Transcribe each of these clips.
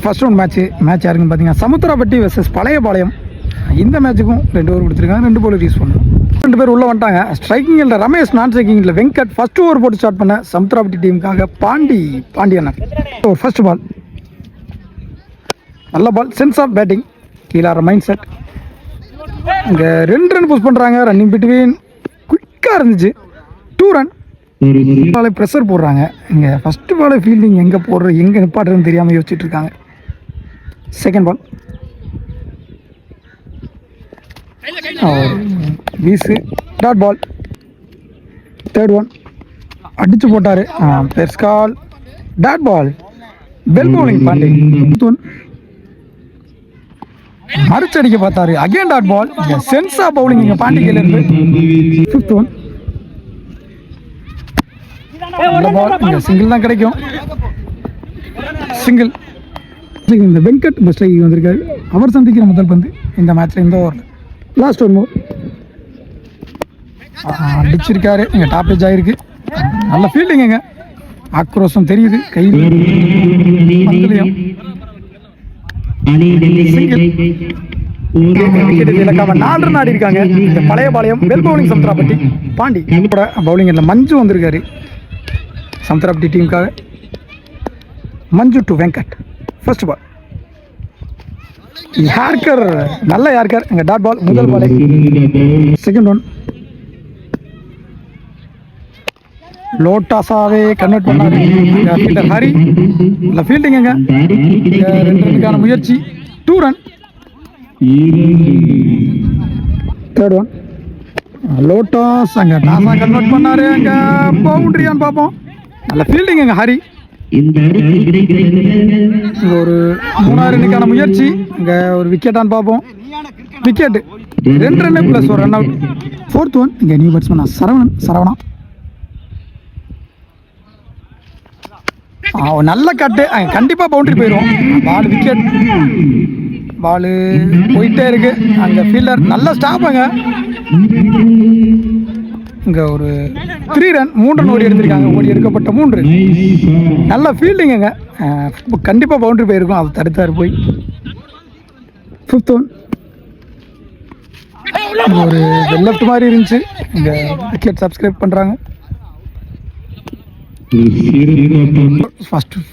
First round match யாருக்குன்னு பார்த்தீங்கன்னா Samuthirapatti versus Palayapalayam. இந்த மேட்சுக்கும் 2 ஓவர் கொடுத்துருக்காங்க, 2 bowler யூஸ் பண்ணுவோம். 2 பேர் உள்ளே வந்துட்டாங்க. ஸ்ட்ரைக்கிங்கில் ரமேஷ், நான் ஸ்ட்ரைக்கிங்கில் வெங்கட். ஃபர்ஸ்ட் ஓவர் போட்டு ஸ்டார்ட் பண்ண சமுத்திரப்பட்டி டீமுக்காக பாண்டியண்ணன். ஃபர்ஸ்ட் பால் நல்ல பால், சென்ஸ் ஆஃப் பேட்டிங், கீழார மைண்ட் செட். இங்கே 2 ரன் புஷ் பண்ணுறாங்க. ரன்னிங் பிட்வீன் குயிக்காக இருந்துச்சு. 2 ரன். பாலை ப்ரெஷர் போடுறாங்க. இங்கே ஃபஸ்ட்டு பால் ஃபீல்டிங் எங்கே போடுற எங்கே நிப்பாட்டுறதுன்னு தெரியாமல் யோசிச்சுட்டு இருக்காங்க. செகண்ட் பால் வீசு, டாட் பால். தேர்ட் ஒன் அடிச்சு போட்டார். பெர்ஸ்கால், டாட் பால், பெல் பவுலிங் பாண்டி. மறுச்சடிக்க பார்த்தாரு, அகைன் டாட் பால். சென்ஸா பவுலிங் இங்கே பாண்டிகையில் இருந்து. ஃபிஃப்த் ஒன் பால், இங்கே சிங்கிள் தான் கிடைக்கும். சிங்கிள். இந்த வெங்கட் பஸ்ட்ரைக்கு வந்திருக்காரு. அவர் சந்திக்கிற முதல் பந்து இந்த மேட்ச்ல இந்த ஓவரில். லாஸ்ட் ஒரு மூவ் அடிச்சிருக்காரு. இங்கே டாப்பேஜ் ஆகிருக்கு. நல்ல ஃபீல்டிங்க, ஆக்ரோஷம் தெரியுது கையில். இலக்காம 4 ரன் ஆடி இருக்காங்க இந்த பழையபாளையம். பெல் பவுலிங் சமுத்திரப்பட்டி. பாண்டி பவுலிங் இல்லை, மஞ்சு வந்திருக்காரு சமுத்திரப்பட்டி டீமுக்காக. Manju to Venkat. First ball yorker, நல்ல யார்கர். இங்கே டாட் பால், முதல் பால். செகண்ட் ஒன் லோட்டாஸாவே கன்வெர்ட் பண்ணாரு ஹரி. நல்ல ஃபீல்டிங்க. 2 ரன்னுக்கான முயற்சி. 2 ரன். தேர்ட் ஒன் லோட்டாஸ் அங்கே டாஸா கன்வெர்ட் பண்ணாரு. அங்கே பவுண்டரியான்னு பார்ப்போம். நல்ல ஃபீல்டிங்க ஹரி. இங்கே ஒரு 3ஆவது ரன்னுக்கான முயற்சி. இங்கே ஒரு விக்கெட்டான்னு பார்ப்போம். விக்கெட்டு. 2 ரன்னு ப்ளஸ் ஒரு ரன் அவுட். ஃபோர்த் ஒன் இங்கே நியூ பேட்ஸ்மேன் சரவணா. நல்ல கட்டு, கண்டிப்பாக பவுண்டரி போயிடும். பால் விக்கெட். பால் போயிட்டே இருக்கு. அங்கே ஃபீல்டர் நல்ல ஸ்டாப்புங்க. இங்கே ஒரு 3 ரன், 3 ரன் ஓடி எடுத்திருக்காங்க. ஓடி எடுக்கப்பட்ட 3 ரன். நல்ல ஃபீல்டிங்க, கண்டிப்பாக பவுண்டரி போயிருக்கும். அதை தடுத்தாரு போய். ஃபிஃப்த் ஒன் ஒரு லெஃப்ட் மாதிரி இருந்துச்சு. இங்கே விக்கெட் சப்ஸ்கிரைப் பண்ணுறாங்க.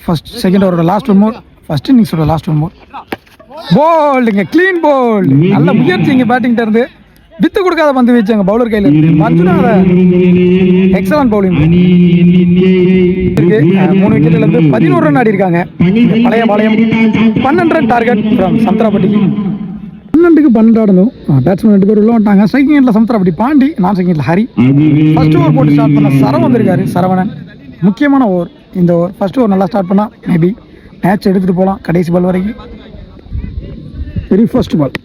ஃபர்ஸ்ட் செகண்ட் ஓவரோட லாஸ்ட் ஒன் மோர். ஃபர்ஸ்ட் இன்னிங்ஸோட லாஸ்ட் ஒன் மோர். போல்டு இங்கே க்ளீன் போல்டு. நல்ல முயற்சி இங்கே பேட்டிங்கிட்ட இருந்து. வித்து கொடுக்காத பந்து வீச்சாங்க பவுலர் கையில் இருந்து. Manjunatha excellent bowling. 3 விக்கெட்ல இருந்து 11 ரன் ஆடி இருக்காங்க. பழையபாளையம் 12 ரன் டார்கெட் ஃப்ரம் சமுத்திரப்பட்டிக்கு. 12க்கு 12 ஆடணும். பேட்ஸ்மேன் 2 பேர் உள்ள வந்துட்டாங்க. ஸ்ட்ரைக்கிங் எண்ட்ல சமுத்திரப்பட்டி பாண்டி, நான் ஸ்ட்ரைக்கிங் ஹரி. ஃபர்ஸ்ட் ஓவர் போட்டு ஸ்டார்ட் பண்ண சரவணன் வந்திருக்காரு. சரவணன் முக்கியமான ஓவர் இந்த ஓவர். ஃபர்ஸ்ட் ஓவர் நல்லா ஸ்டார்ட் பண்ணால் மேபி மேட்ச் எடுத்துகிட்டு போகலாம் கடைசி பால் வரைக்கும். வெரி ஃபர்ஸ்ட் பால்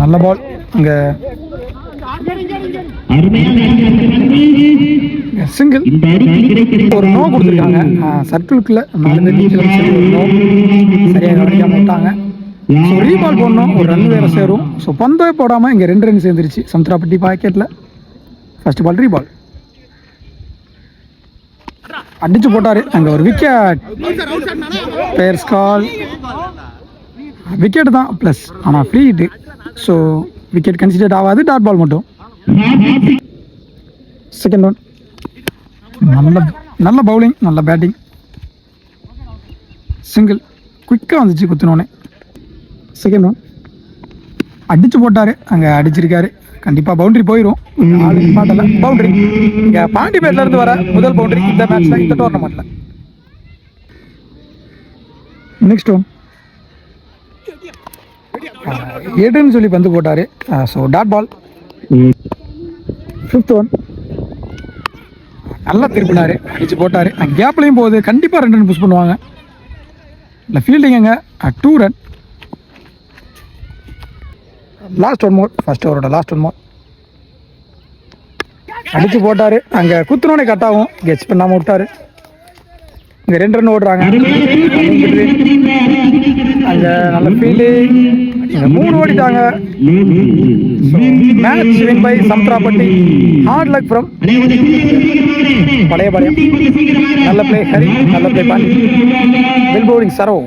நல்ல பால். அங்கே சிங்கிள். ஒரு நோ கொடுத்துருக்காங்க. சர்க்கிள்குள்ள 4 பேர் நோ சரியாக கவனிக்காம விட்டாங்க. ஸோ ரீபால் போடணும். ஒரு ரன் வேறு சேரும். ஸோ பந்தே போடாமல் இங்கே 2 ரன் சேர்ந்துருச்சு சமுத்திரப்பட்டி பாக்கெட்டில். ஃபர்ஸ்ட் பால் ரீபால் அடிச்சு போட்டாரு. அங்கே ஒரு விக்கெட். பெர்ஸ்கால் விக்கெட் தான் ப்ளஸ், ஆனால் free hit. So wicket consider ஆகாது. டாட் பால் மட்டும். செகண்ட் ஒன் நல்ல பவுலிங், நல்ல பேட்டிங். சிங்கிள் குயிக்காக வந்துச்சு குத்தினோடனே. செகண்ட் ஒன் அடிச்சு போட்டார். அங்கே அடிச்சிருக்காரு. கண்டிப்பாக பவுண்டரி போயிடும். பாட்டல பவுண்டரி. இங்கே பாண்டிபேட்ல இருந்து வர முதல் பவுண்டரி இந்த மேட்ச்ல, இந்த டோர்னமெண்ட்ல. நெக்ஸ்ட் ஒன் எடுன்னு சொல்லி பந்து போட்டார். So dot ball. Fifth one நல்லா திருப்பினார், அடிச்சு போட்டார். கேப்லையும் போகுது. கண்டிப்பாக 2 ரன் புஷ் பண்ணுவாங்க. இல்லை ஃபீல்டிங்க 2 run. Last one more. First ஓவரோட லாஸ்ட் ஒன் மோர் அடிச்சு போட்டார். அங்கே குத்துனோடனே கட் ஆகும். கெட்ச் பண்ணாமல் விட்டார். இங்கே 2 ரன் ஓடுறாங்க. அங்கே நல்ல ஃபீல்டிங். 3 ஓடிட்டாங்க. Match win by Samuthirapatti. Hard luck from Pazhayapalayam. நல்ல பிளே ஹரி, நல்ல play Pandi. Well bowling Sarav.